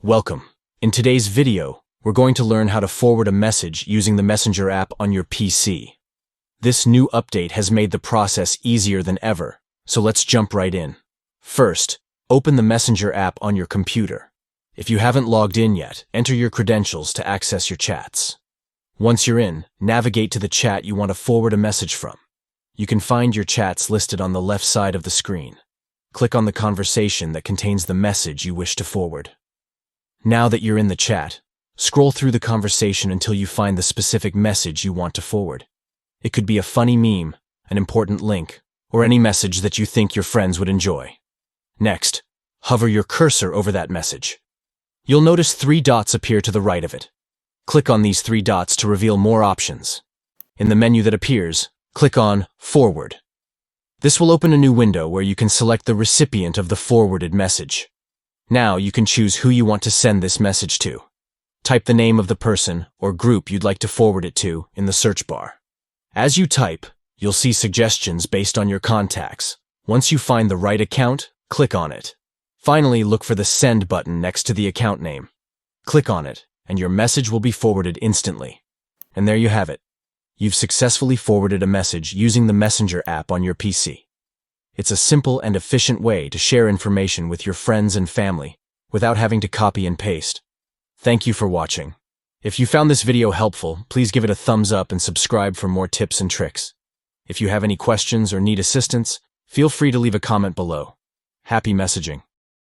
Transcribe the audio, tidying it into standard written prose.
Welcome. In today's video, we're going to learn how to forward a message using the Messenger app on your PC. This new update has made the process easier than ever, so let's jump right in. First, open the Messenger app on your computer. If you haven't logged in yet, enter your credentials to access your chats. Once you're in, navigate to the chat you want to forward a message from. You can find your chats listed on the left side of the screen. Click on the conversation that contains the message you wish to forward. Now that you're in the chat, scroll through the conversation until you find the specific message you want to forward. It could be a funny meme, an important link, or any message that you think your friends would enjoy. Next, hover your cursor over that message. You'll notice 3 dots appear to the right of it. Click on these 3 dots to reveal more options. In the menu that appears, click on Forward. This will open a new window where you can select the recipient of the forwarded message. Now you can choose who you want to send this message to. Type the name of the person or group you'd like to forward it to in the search bar. As you type, you'll see suggestions based on your contacts. Once you find the right account, click on it. Finally, look for the Send button next to the account name. Click on it, and your message will be forwarded instantly. And there you have it. You've successfully forwarded a message using the Messenger app on your PC. It's a simple and efficient way to share information with your friends and family without having to copy and paste. Thank you for watching. If you found this video helpful, please give it a thumbs up and subscribe for more tips and tricks. If you have any questions or need assistance, feel free to leave a comment below. Happy messaging.